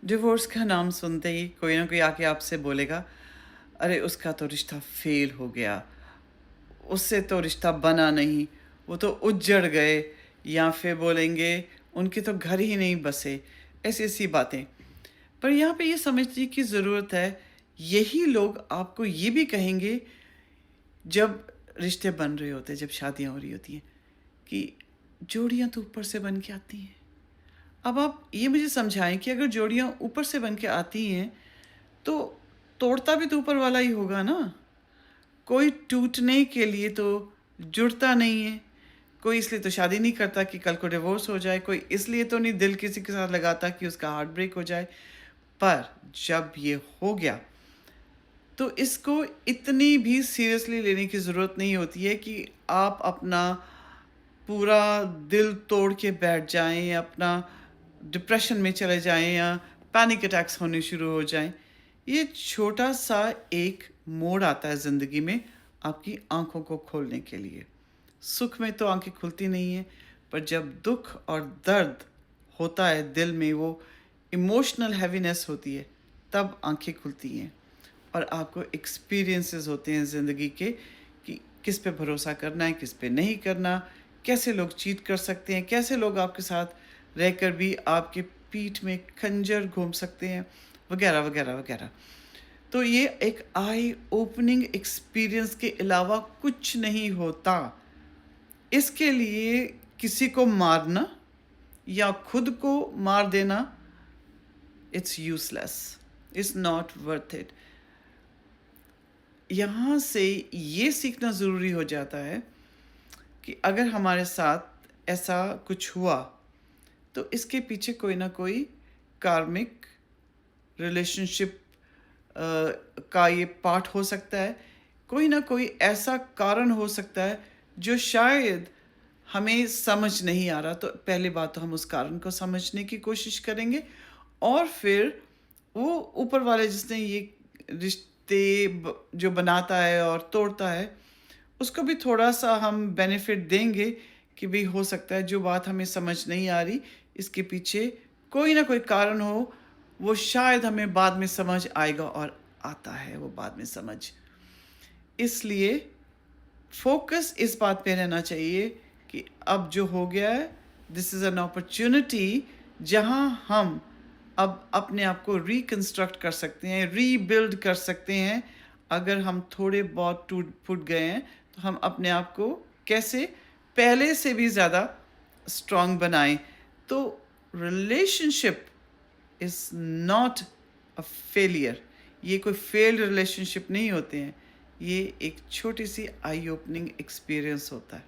Divorce का नाम सुनते ही कोई ना कोई आके आपसे बोलेगा, अरे उसका तो रिश्ता फेल हो गया, उससे तो रिश्ता बना नहीं, वो तो उजड़ गए, या फिर बोलेंगे उनके तो घर ही नहीं बसे, ऐसी-ऐसी बातें। पर यहाँ पे ये समझने की ज़रूरत है, यही लोग आपको ये भी कहेंगे जब रिश्ते बन रहे होते हैं, जब शादियाँ हो रही होती हैं, कि जोड़ियाँ तो ऊपर से बन के आती हैं। अब आप ये मुझे समझाएँ कि अगर जोड़ियाँ ऊपर से बन के आती हैं, तो तोड़ता भी तो ऊपर वाला ही होगा ना? कोई टूटने के लिए तो जुड़ता नहीं है। कोई इसलिए तो शादी नहीं करता कि कल को डिवोर्स हो जाए, कोई इसलिए तो नहीं दिल किसी के साथ लगाता कि उसका हार्ट ब्रेक हो जाए। पर जब ये हो गया, तो इसको इतनी भी सीरियसली लेने की ज़रूरत नहीं होती है कि आप अपना पूरा दिल तोड़ के बैठ जाएँ, अपना डिप्रेशन में चले जाएँ या पैनिक अटैक्स होने शुरू हो जाएँ। ये छोटा-सा एक मोड़ आता है ज़िंदगी में आपकी आँखों को खोलने के लिए। सुख में तो आँखें खुलती नहीं हैं, पर जब दुःख और दर्द होता है दिल में, वो इमोशनल हेवीनेस होती है, तब आँखें खुलती हैं और आपको एक्सपीरियंसेस होते हैं ज़िंदगी के कि किस पे भरोसा करना है, किस पे नहीं करना, कैसे लोग चीट कर सकते हैं, कैसे लोग आपके साथ रहकर भी आपके पीठ में खंजर घूम सकते हैं, वगैरह, वगैरह, वगैरह। तो ये एक आई ओपनिंग एक्सपीरियंस के अलावा कुछ नहीं होता। इसके लिए किसी को मारना या खुद को मार देना, it's useless, it's not worth it. यहाँ से ये सीखना ज़रूरी हो जाता है कि अगर हमारे साथ ऐसा कुछ हुआ, तो इसके पीछे कोई ना कोई कार्मिक रिलेशनशिप का ये पार्ट हो सकता है। कोई ना कोई ऐसा कारण हो सकता है जो शायद हमें समझ नहीं आ रहा, तो पहली बात तो हम उस कारण को समझने की कोशिश करेंगे और फिर वो ऊपर वाले जिसने ये रिश्ते जो बनाता है और तोड़ता है, उसको भी थोड़ा-सा हम बेनिफिट देंगे कि भई हो सकता है जो बात हमें समझ नहीं आ रही, इसके पीछे कोई ना कोई कारण हो, वो शायद हमें बाद में समझ आएगा और आता है वो बाद में समझ। इसलिए फ़ोकस इस बात पे रहना चाहिए कि अब जो हो गया है, दिस इज़ एन अपॉर्च्युनिटी जहाँ हम अब अपने आप को रिकंस्ट्रक्ट कर सकते हैं, रीबिल्ड कर सकते हैं। अगर हम थोड़े बहुत टूट-फूट गए हैं, तो हम अपने आप को कैसे पहले से भी ज़्यादा स्ट्रॉन्ग बनाएँ। तो relationship is not a failure. ये कोई फेल्ड रिलेशनशिप नहीं होते हैं। ये एक छोटी-सी आई ओपनिंग एक्सपीरियंस होता है।